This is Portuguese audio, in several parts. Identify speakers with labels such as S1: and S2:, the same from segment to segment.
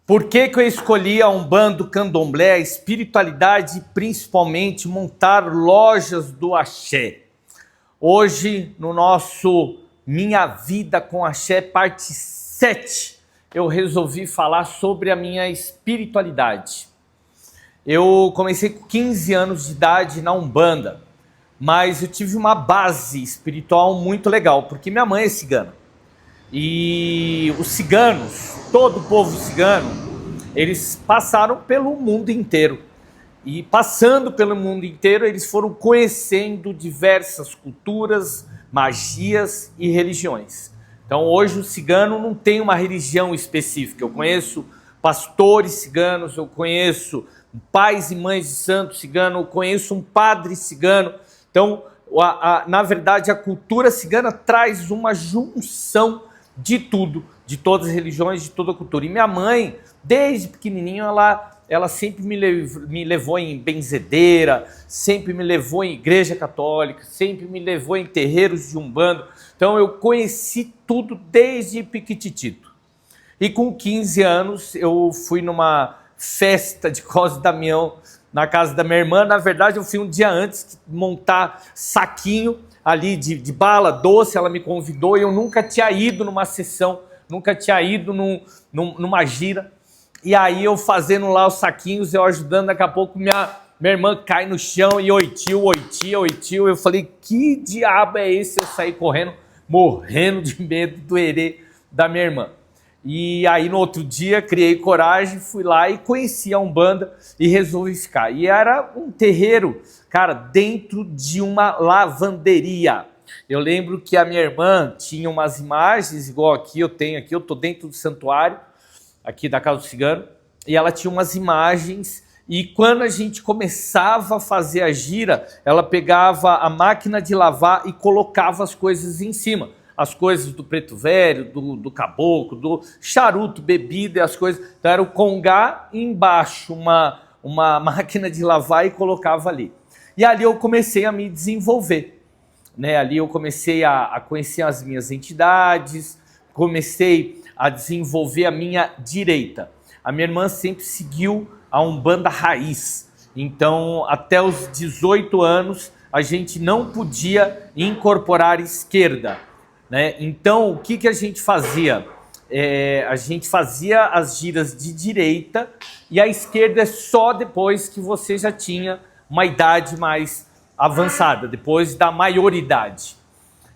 S1: Por que que eu escolhi a Umbanda, o Candomblé, a espiritualidade e principalmente montar lojas do Axé? Hoje, no nosso Minha Vida com Axé, parte 7, eu resolvi falar sobre a minha espiritualidade. Eu comecei com 15 anos de idade na Umbanda, mas eu tive uma base espiritual muito legal, porque minha mãe é cigana. E os ciganos, todo o povo cigano, eles passaram pelo mundo inteiro. E passando pelo mundo inteiro, eles foram conhecendo diversas culturas, magias e religiões. Então hoje o cigano não tem uma religião específica. Eu conheço pastores ciganos, eu conheço pais e mães de santo cigano, eu conheço um padre cigano. Então, na verdade, a cultura cigana traz uma junção de tudo, de todas as religiões, de toda a cultura. E minha mãe, desde pequenininho, ela sempre me levou em benzedeira, sempre me levou em igreja católica, sempre me levou em terreiros de Umbanda. Então eu conheci tudo desde piquititito. E com 15 anos eu fui numa festa de Cosme e Damião na casa da minha irmã. Na verdade eu fui um dia antes montar saquinho ali de bala doce, ela me convidou e eu nunca tinha ido numa sessão, nunca tinha ido numa gira. E aí eu fazendo lá os saquinhos, eu ajudando, daqui a pouco minha irmã cai no chão e oi tio. Eu falei, que diabo é esse? Eu saí correndo, morrendo de medo do herê da minha irmã. E aí no outro dia criei coragem, fui lá e conheci a Umbanda e resolvi ficar. E era um terreiro, cara, dentro de uma lavanderia. Eu lembro que a minha irmã tinha umas imagens, igual aqui eu tenho aqui, eu tô dentro do santuário, aqui da Casa do Cigano, e ela tinha umas imagens, e quando a gente começava a fazer a gira, ela pegava a máquina de lavar e colocava as coisas em cima. As coisas do preto velho, do caboclo, do charuto, bebida e as coisas. Então era o congá e embaixo uma máquina de lavar e colocava ali. E ali eu comecei a me desenvolver, né? Ali eu comecei a conhecer as minhas entidades, comecei a desenvolver a minha direita. A minha irmã sempre seguiu a Umbanda raiz. Então até os 18 anos a gente não podia incorporar esquerda, né? Então, o que a gente fazia? A gente fazia as giras de direita e a esquerda é só depois que você já tinha uma idade mais avançada, depois da maioridade.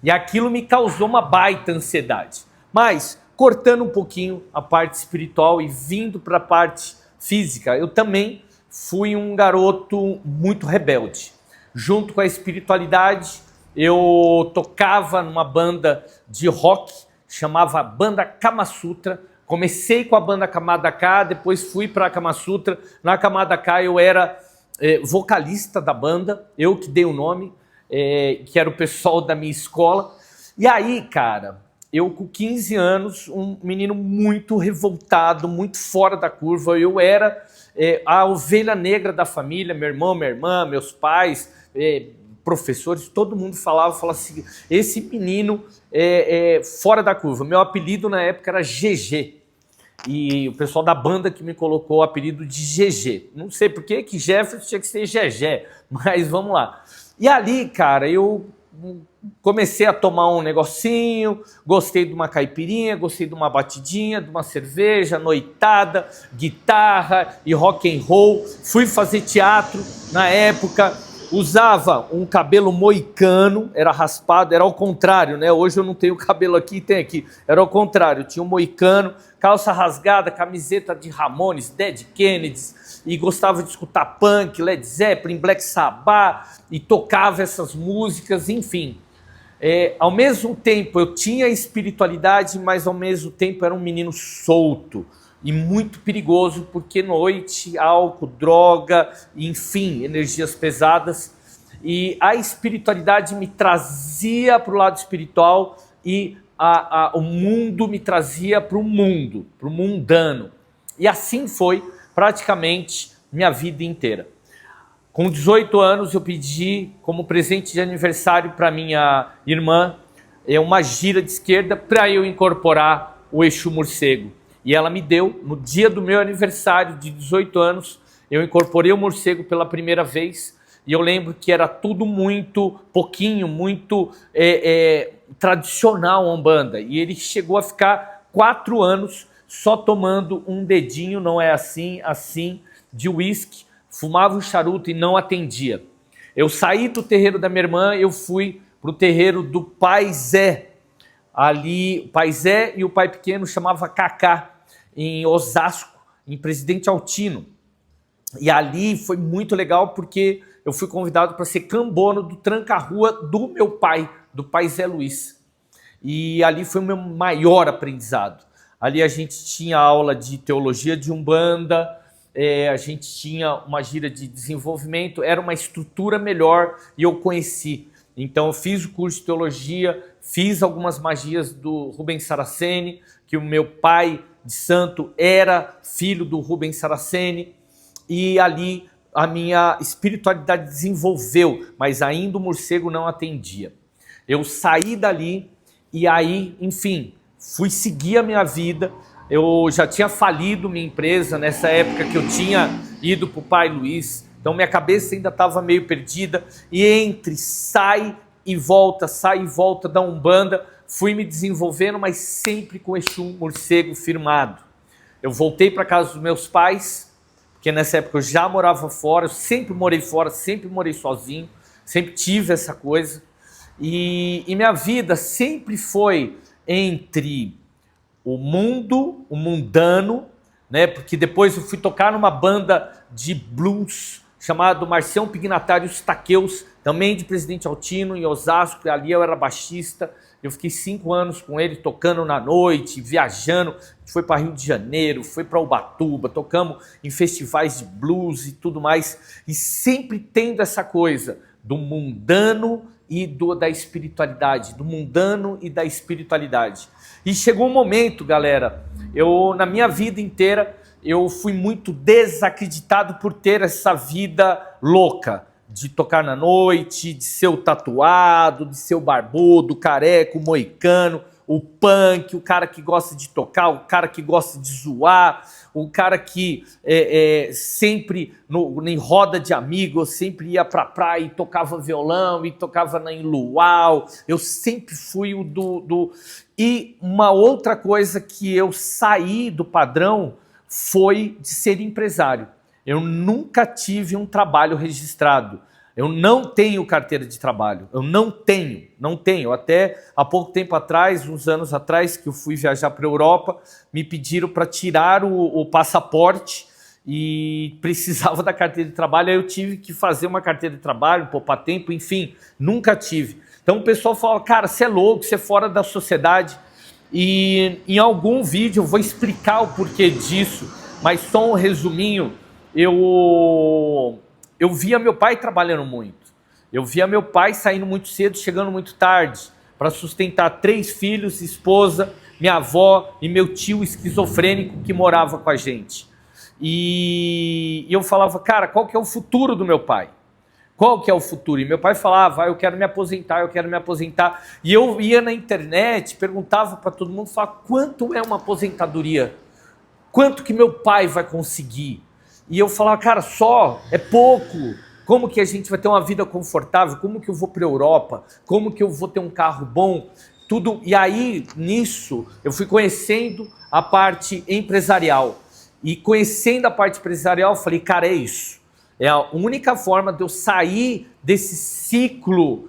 S1: E aquilo me causou uma baita ansiedade. Mas, cortando um pouquinho a parte espiritual e vindo para a parte física, eu também fui um garoto muito rebelde. Junto com a espiritualidade, eu tocava numa banda de rock, chamava Banda Kama Sutra. Comecei com a banda Kamada Ka, depois fui para a Kama Sutra. Na Kamada Ka eu era vocalista da banda, eu que dei o nome, que era o pessoal da minha escola. E aí, cara, eu com 15 anos, um menino muito revoltado, muito fora da curva, eu era a ovelha negra da família, meu irmão, minha irmã, meus pais, professores, todo mundo falava assim, esse menino é fora da curva. Meu apelido na época era GG. E o pessoal da banda que me colocou o apelido de GG. Não sei por que Jefferson tinha que ser GG, mas vamos lá. E ali, cara, eu comecei a tomar um negocinho, gostei de uma caipirinha, gostei de uma batidinha, de uma cerveja, noitada, guitarra e rock and roll. Fui fazer teatro na época. Usava um cabelo moicano, era raspado, era ao contrário, né? Hoje eu não tenho cabelo aqui, tem aqui. Era ao contrário, tinha um moicano, calça rasgada, camiseta de Ramones, Dead Kennedys, e gostava de escutar punk, Led Zeppelin, Black Sabbath, e tocava essas músicas, enfim. Ao mesmo tempo eu tinha espiritualidade, mas ao mesmo tempo era um menino solto. E muito perigoso, porque noite, álcool, droga, enfim, energias pesadas. E a espiritualidade me trazia para o lado espiritual e o mundo me trazia para o mundo, para o mundano. E assim foi praticamente minha vida inteira. Com 18 anos eu pedi como presente de aniversário para minha irmã uma gira de esquerda para eu incorporar o Exu Morcego. e ela me deu, no dia do meu aniversário de 18 anos, eu incorporei o morcego pela primeira vez, e eu lembro que era tudo muito pouquinho, muito tradicional a Umbanda, e ele chegou a ficar 4 anos só tomando um dedinho, não é assim, de uísque, fumava um charuto e não atendia. Eu saí do terreiro da minha irmã, eu fui para o terreiro do Pai Zé, ali, o Pai Zé e o pai pequeno chamava Cacá, em Osasco, em Presidente Altino. E ali foi muito legal porque eu fui convidado para ser cambono do tranca-rua do meu pai, do Pai Zé Luiz. E ali foi o meu maior aprendizado. Ali a gente tinha aula de teologia de Umbanda, a gente tinha uma gira de desenvolvimento, era uma estrutura melhor e eu conheci. Então eu fiz o curso de teologia, fiz algumas magias do Rubens Saraceni, que o meu pai de santo era filho do Rubens Saraceni, e ali a minha espiritualidade desenvolveu, mas ainda o morcego não atendia. Eu saí dali e aí, enfim, fui seguir a minha vida. Eu já tinha falido minha empresa nessa época que eu tinha ido para o Pai Luiz, então minha cabeça ainda estava meio perdida, e entre sai e volta da Umbanda, fui me desenvolvendo, mas sempre com Exu morcego firmado. Eu voltei para casa dos meus pais, porque nessa época eu já morava fora, eu sempre morei fora, sempre morei sozinho, sempre tive essa coisa, e minha vida sempre foi entre o mundo, o mundano, né? Porque depois eu fui tocar numa banda de blues chamado Marcião Pignatário Taqueus, também de Presidente Altino, em Osasco, e ali eu era baixista. Eu fiquei 5 anos com ele, tocando na noite, viajando. A gente foi para Rio de Janeiro, foi para Ubatuba, tocamos em festivais de blues e tudo mais. E sempre tendo essa coisa do mundano e da espiritualidade, do mundano e da espiritualidade. E chegou um momento, galera, na minha vida inteira, eu fui muito desacreditado por ter essa vida louca, de tocar na noite, de ser o tatuado, de ser o barbudo, o careca, o moicano, o punk, o cara que gosta de tocar, o cara que gosta de zoar, o cara que sempre em roda de amigos, sempre ia pra praia e tocava violão, e tocava em luau. Eu sempre fui o E uma outra coisa que eu saí do padrão foi de ser empresário. Eu nunca tive um trabalho registrado. Eu não tenho carteira de trabalho. Eu não tenho. Até há pouco tempo atrás, uns anos atrás, que eu fui viajar para a Europa, me pediram para tirar o passaporte e precisava da carteira de trabalho. Aí eu tive que fazer uma carteira de trabalho, poupar tempo, enfim, nunca tive. Então o pessoal fala, cara, você é louco, você é fora da sociedade. E em algum vídeo eu vou explicar o porquê disso, mas só um resuminho. Eu via meu pai trabalhando muito. Eu via meu pai saindo muito cedo, chegando muito tarde, para sustentar 3 filhos, esposa, minha avó e meu tio esquizofrênico que morava com a gente. E eu falava, cara, qual que é o futuro do meu pai? Qual que é o futuro? E meu pai falava, eu quero me aposentar. E eu ia na internet, perguntava para todo mundo, falava, quanto é uma aposentadoria? Quanto que meu pai vai conseguir? E eu falava, cara, é pouco. Como que a gente vai ter uma vida confortável? Como que eu vou para a Europa? Como que eu vou ter um carro bom? Tudo. E aí, nisso, eu fui conhecendo a parte empresarial. E conhecendo a parte empresarial, eu falei, cara, é isso. É a única forma de eu sair desse ciclo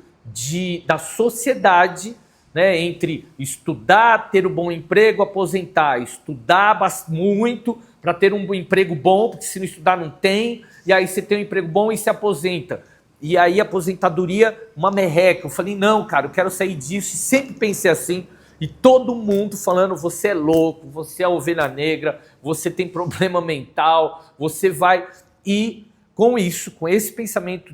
S1: da sociedade, né, entre estudar, ter um bom emprego, aposentar, estudar muito para ter um emprego bom, porque se não estudar não tem, e aí você tem um emprego bom e se aposenta. E aí aposentadoria, uma merreca. Eu falei, não, cara, eu quero sair disso, e sempre pensei assim, e todo mundo falando, você é louco, você é ovelha negra, você tem problema mental, você vai... E com isso, com esse pensamento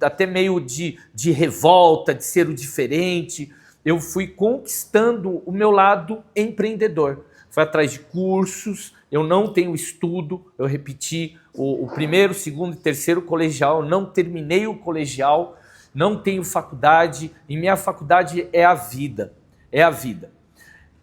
S1: até meio de revolta, de ser o diferente, eu fui conquistando o meu lado empreendedor. Fui atrás de cursos, eu não tenho estudo, eu repeti o primeiro, segundo e terceiro colegial, não terminei o colegial, não tenho faculdade, e minha faculdade é a vida,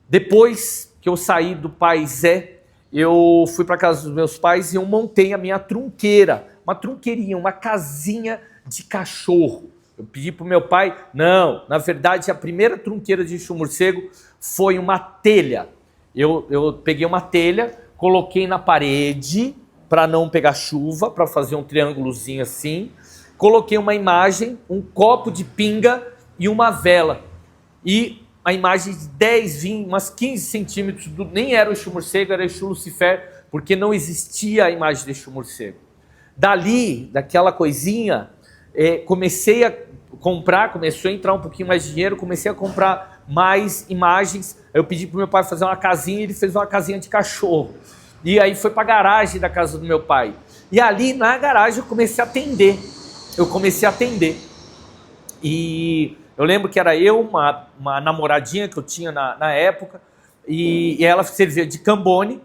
S1: Depois que eu saí do Pai Zé, eu fui para casa dos meus pais e eu montei a minha trunqueira, uma trunqueirinha, uma casinha de cachorro. Eu pedi para o meu pai, não, na verdade a primeira trunqueira de Exu Morcego foi uma telha. Eu peguei uma telha, coloquei na parede para não pegar chuva, para fazer um triângulozinho assim, coloquei uma imagem, um copo de pinga e uma vela. E a imagem de 10, 20, umas 15 centímetros, nem era o Exu Morcego, era o Exu Lucifer, porque não existia a imagem de Exu Morcego. Dali, daquela coisinha, comecei a comprar, começou a entrar um pouquinho mais de dinheiro, comecei a comprar mais imagens. Eu pedi para o meu pai fazer uma casinha, ele fez uma casinha de cachorro. E aí foi para a garagem da casa do meu pai. E ali na garagem eu comecei a atender. E eu lembro que era eu, uma namoradinha que eu tinha na época, e ela servia de cambone,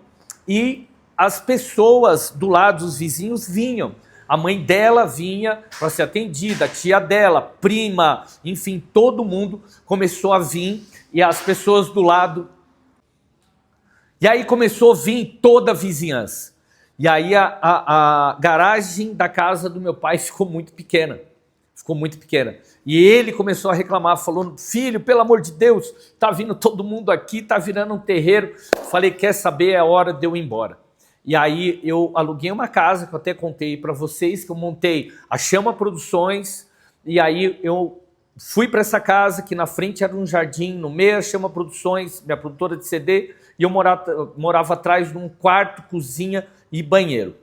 S1: e as pessoas do lado, os vizinhos, vinham. A mãe dela vinha para ser atendida, a tia dela, prima, enfim, todo mundo começou a vir, e as pessoas do lado. E aí começou a vir toda a vizinhança. E aí a garagem da casa do meu pai ficou muito pequena. E ele começou a reclamar, falando, filho, pelo amor de Deus, tá vindo todo mundo aqui, tá virando um terreiro. Falei, quer saber, é hora de eu ir embora. E aí eu aluguei uma casa, que eu até contei para vocês, que eu montei a Chama Produções, e aí eu fui para essa casa, que na frente era um jardim, no meio a Chama Produções, minha produtora de CD, e eu morava atrás de um quarto, cozinha e banheiro.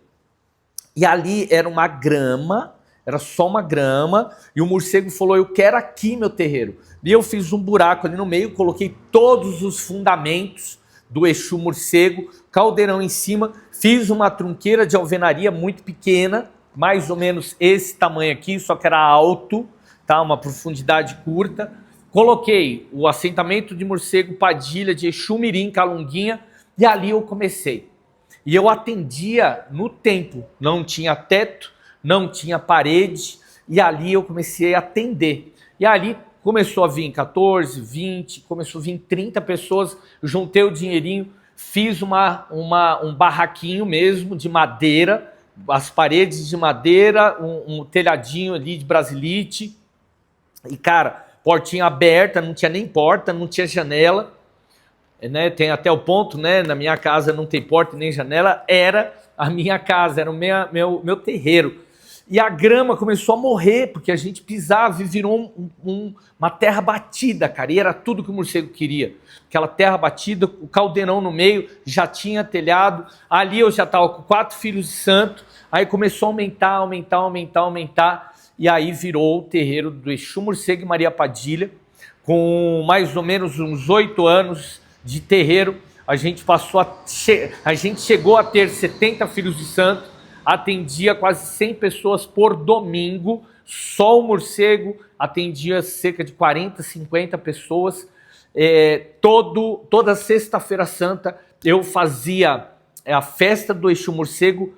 S1: E ali era uma grama, era só uma grama, e o morcego falou, eu quero aqui meu terreiro. E eu fiz um buraco ali no meio, coloquei todos os fundamentos do Exu Morcego, caldeirão em cima, fiz uma trunqueira de alvenaria muito pequena, mais ou menos esse tamanho aqui, só que era alto, tá? Uma profundidade curta. Coloquei o assentamento de morcego Padilha de Exu Mirim, Calunguinha, e ali eu comecei. E eu atendia no tempo, não tinha teto, não tinha parede, e ali eu comecei a atender. E ali começou a vir 14, 20, começou a vir 30 pessoas, juntei o dinheirinho, fiz um barraquinho mesmo de madeira, as paredes de madeira, um telhadinho ali de brasilite, e cara, portinha aberta, não tinha nem porta, não tinha janela, né? Tem até o ponto, né? Na minha casa não tem porta nem janela, era a minha casa, era o meu terreiro. E a grama começou a morrer, porque a gente pisava e virou uma terra batida, cara. E era tudo que o morcego queria. Aquela terra batida, o caldeirão no meio, já tinha telhado. Ali eu já estava com 4 filhos de santo. Aí começou a aumentar. E aí virou o terreiro do Exu Morcego e Maria Padilha. Com mais ou menos uns 8 anos de terreiro, a gente chegou a ter 70 filhos de santo. Atendia quase 100 pessoas por domingo, só o morcego atendia cerca de 40, 50 pessoas. Toda sexta-feira santa eu fazia a festa do Exu Morcego,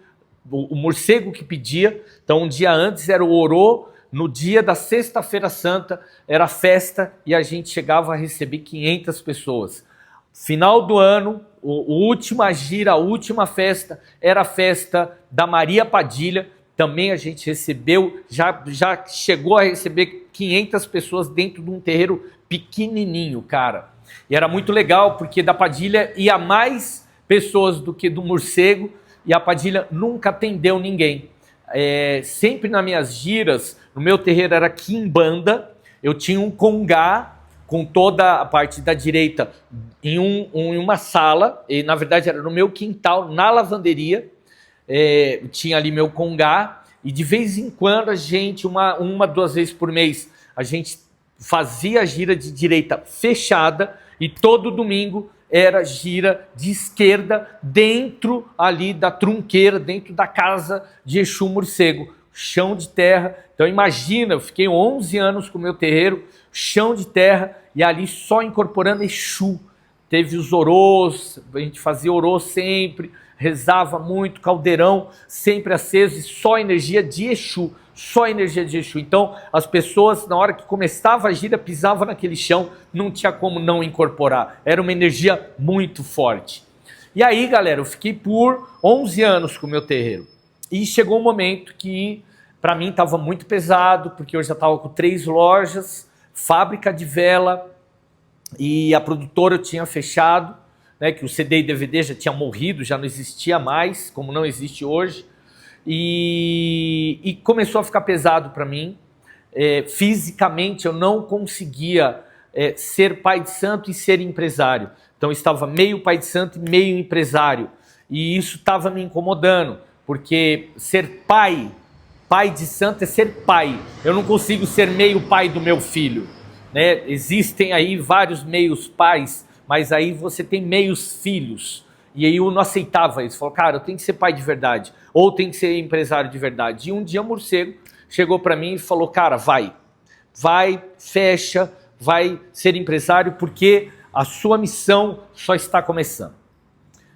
S1: o morcego que pedia. Então um dia antes era o orô, no dia da sexta-feira santa era a festa e a gente chegava a receber 500 pessoas. Final do ano, a última gira, a última festa, era a festa da Maria Padilha. Também a gente recebeu, já chegou a receber 500 pessoas dentro de um terreiro pequenininho, cara. E era muito legal, porque da Padilha ia mais pessoas do que do morcego, e a Padilha nunca atendeu ninguém. Sempre nas minhas giras, no meu terreiro era quimbanda, eu tinha um congá, com toda a parte da direita em uma sala, e na verdade era no meu quintal, na lavanderia, tinha ali meu congá, e de vez em quando a gente, uma, 2 vezes por mês, a gente fazia a gira de direita fechada, e todo domingo era gira de esquerda, dentro ali da trunqueira, dentro da casa de Exu Morcego, chão de terra. Então imagina, eu fiquei 11 anos com o meu terreiro, chão de terra, e ali só incorporando Exu. Teve os orôs, a gente fazia orô sempre, rezava muito, caldeirão sempre aceso, e só energia de Exu, Então as pessoas, na hora que começava a gira, pisavam naquele chão, não tinha como não incorporar, era uma energia muito forte. E aí, galera, eu fiquei por 11 anos com o meu terreiro. E chegou um momento que, para mim, estava muito pesado, porque eu já estava com 3 lojas, fábrica de vela, e a produtora eu tinha fechado, né, que o CD e DVD já tinha morrido, já não existia mais, como não existe hoje. E começou a ficar pesado para mim. Fisicamente, eu não conseguia ser pai de santo e ser empresário. Então, eu estava meio pai de santo e meio empresário. E isso estava me incomodando, porque ser pai de santo é ser pai. Eu não consigo ser meio pai do meu filho, né? Existem aí vários meios pais, mas aí você tem meios filhos. E aí eu não aceitava isso. Falei, cara, eu tenho que ser pai de verdade, ou tenho que ser empresário de verdade. E um dia o morcego chegou para mim e falou, cara, vai, fecha, vai ser empresário, porque a sua missão só está começando.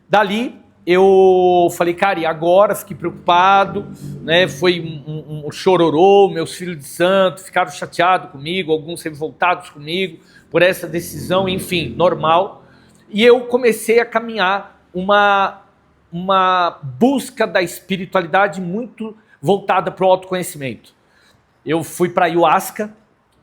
S1: Dali, eu falei, cara, e agora? Fiquei preocupado, né? Foi um chororô, meus filhos de santo ficaram chateados comigo, alguns revoltados comigo por essa decisão, enfim, normal. E eu comecei a caminhar uma busca da espiritualidade muito voltada para o autoconhecimento. Eu fui para ayahuasca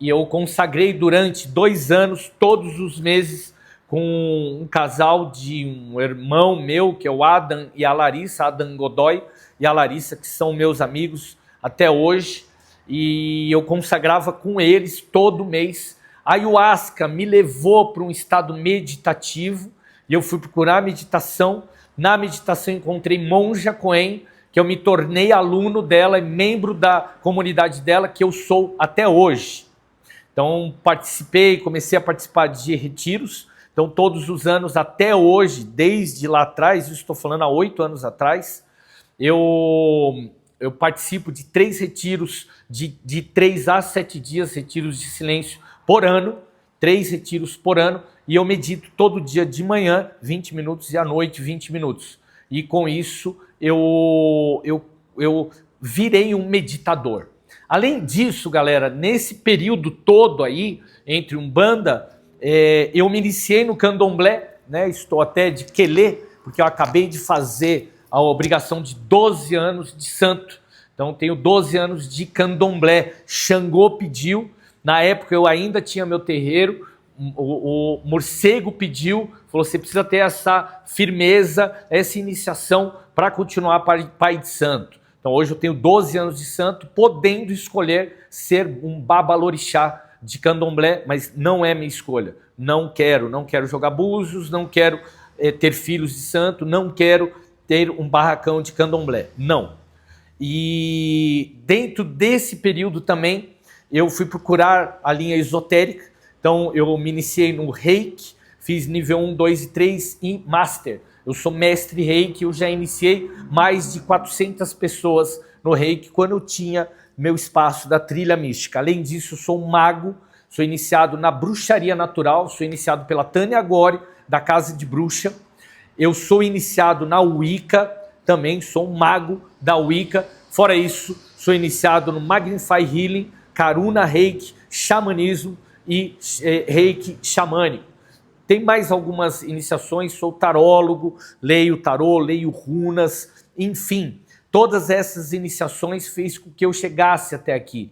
S1: e eu consagrei durante 2 anos, todos os meses, com um casal de um irmão meu, que é o Adam e a Larissa, Adam Godoy e a Larissa, que são meus amigos até hoje, e eu consagrava com eles todo mês. A ayahuasca me levou para um estado meditativo, e eu fui procurar meditação. Na meditação encontrei Monja Coen, que eu me tornei aluno dela e membro da comunidade dela, que eu sou até hoje. Então comecei a participar de retiros. Então todos os anos até hoje, desde lá atrás, eu estou falando há 8 anos atrás, eu participo de 3 retiros de 3 a 7 dias, retiros de silêncio por ano, 3 retiros por ano, e eu medito todo dia de manhã 20 minutos e à noite 20 minutos. E com isso eu virei um meditador. Além disso, galera, nesse período todo aí, entre Umbanda, eu me iniciei no Candomblé, né? Estou até de quelé, porque eu acabei de fazer a obrigação de 12 anos de santo. Então tenho 12 anos de Candomblé. Xangô pediu, na época eu ainda tinha meu terreiro, o morcego pediu, falou, você precisa ter essa firmeza, essa iniciação para continuar pai de santo. Então hoje eu tenho 12 anos de santo, podendo escolher ser um babalorixá de Candomblé, mas não é minha escolha. Não quero jogar búzios, não quero ter filhos de santo, não quero ter um barracão de Candomblé. Não. E dentro desse período também, eu fui procurar a linha esotérica. Então eu me iniciei no Reiki, fiz nível 1, 2 e 3 e Master. Eu sou mestre Reiki, eu já iniciei mais de 400 pessoas no Reiki quando eu tinha meu espaço da trilha mística. Além disso, eu sou um mago, sou iniciado na bruxaria natural, sou iniciado pela Tânia Gori, da Casa de Bruxa. Eu sou iniciado na Wicca, também sou um mago da Wicca. Fora isso, sou iniciado no Magnify Healing, Karuna Reiki, Xamanismo e Reiki Xamânico. Tem mais algumas iniciações, sou tarólogo, leio tarô, leio runas, enfim. Todas essas iniciações fez com que eu chegasse até aqui.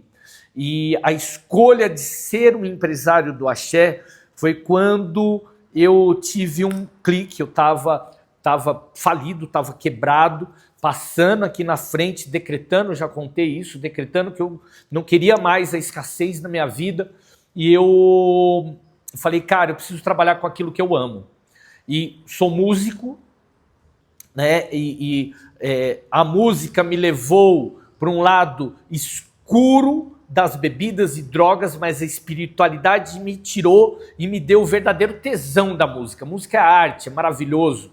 S1: E a escolha de ser um empresário do axé foi quando eu tive um clique, eu estava falido, estava quebrado, passando aqui na frente, decretando, já contei isso, decretando que eu não queria mais a escassez na minha vida. E eu falei, cara, eu preciso trabalhar com aquilo que eu amo. E sou músico, né? A música me levou para um lado escuro das bebidas e drogas, mas a espiritualidade me tirou e me deu o verdadeiro tesão da música. Música é arte, é maravilhoso.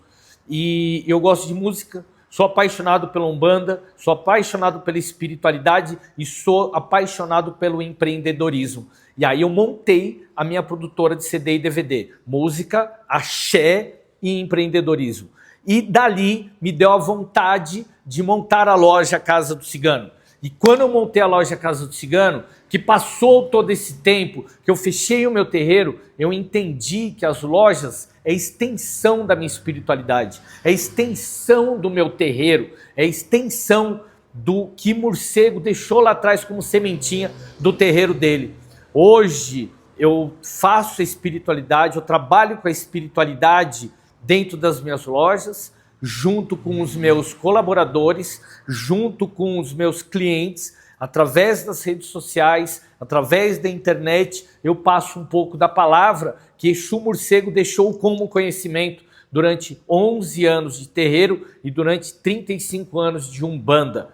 S1: E eu gosto de música, sou apaixonado pela Umbanda, sou apaixonado pela espiritualidade e sou apaixonado pelo empreendedorismo. E aí eu montei a minha produtora de CD e DVD, música, axé e empreendedorismo. E dali me deu a vontade de montar a loja Casa do Cigano. E quando eu montei a loja Casa do Cigano, que passou todo esse tempo, que eu fechei o meu terreiro, eu entendi que as lojas é extensão da minha espiritualidade, é extensão do meu terreiro, é extensão do que morcego deixou lá atrás como sementinha do terreiro dele. Hoje eu faço a espiritualidade, eu trabalho com a espiritualidade dentro das minhas lojas, junto com os meus colaboradores, junto com os meus clientes, através das redes sociais, através da internet, eu passo um pouco da palavra que Exu Morcego deixou como conhecimento durante 11 anos de terreiro e durante 35 anos de Umbanda.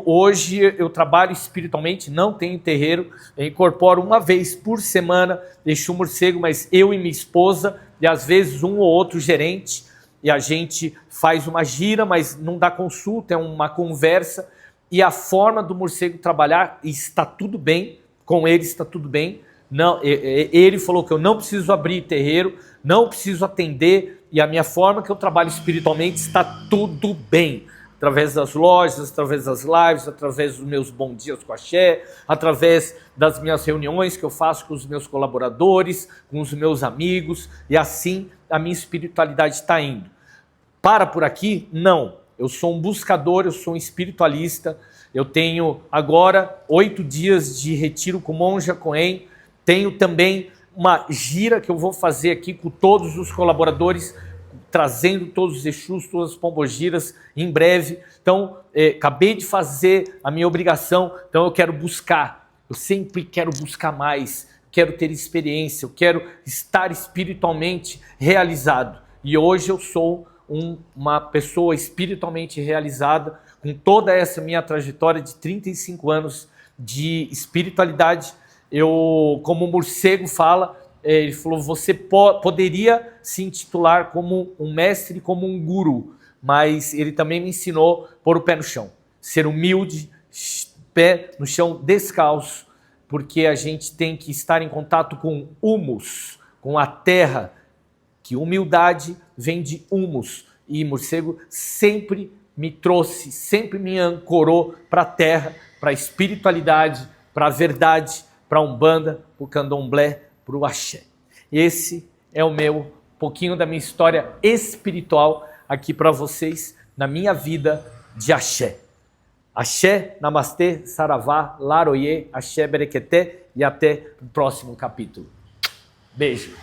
S1: Hoje eu trabalho espiritualmente, não tenho terreiro, eu incorporo uma vez por semana Exu Morcego, mas eu e minha esposa, e às vezes um ou outro gerente, e a gente faz uma gira, mas não dá consulta, é uma conversa, e a forma do morcego trabalhar está tudo bem, com ele está tudo bem. Não, ele falou que eu não preciso abrir terreiro, não preciso atender, e a minha forma que eu trabalho espiritualmente está tudo bem. Através das lojas, através das lives, através dos meus bons dias com axé, através das minhas reuniões que eu faço com os meus colaboradores, com os meus amigos, e assim a minha espiritualidade está indo. Para por aqui? Não. Eu sou um buscador, eu sou um espiritualista, eu tenho agora 8 dias de retiro com Monja Coen, tenho também uma gira que eu vou fazer aqui com todos os colaboradores, trazendo todos os Exus, todas as pombogiras em breve. Então, acabei de fazer a minha obrigação, então eu quero buscar, eu sempre quero buscar mais, quero ter experiência, eu quero estar espiritualmente realizado. E hoje eu sou uma pessoa espiritualmente realizada, com toda essa minha trajetória de 35 anos de espiritualidade. Eu, como o morcego fala, ele falou, você poderia se intitular como um mestre, como um guru, mas ele também me ensinou a pôr o pé no chão, ser humilde, pé no chão descalço, porque a gente tem que estar em contato com humus, com a terra, que humildade vem de humus, e morcego sempre me trouxe, sempre me ancorou para a terra, para a espiritualidade, para a verdade, para a Umbanda, para o Candomblé, para o Axé. Esse é o meu pouquinho da minha história espiritual aqui para vocês, na minha vida de Axé. Axé, Namastê, Saravá, Laroyê, Axé, Berequeté, e até o próximo capítulo. Beijo.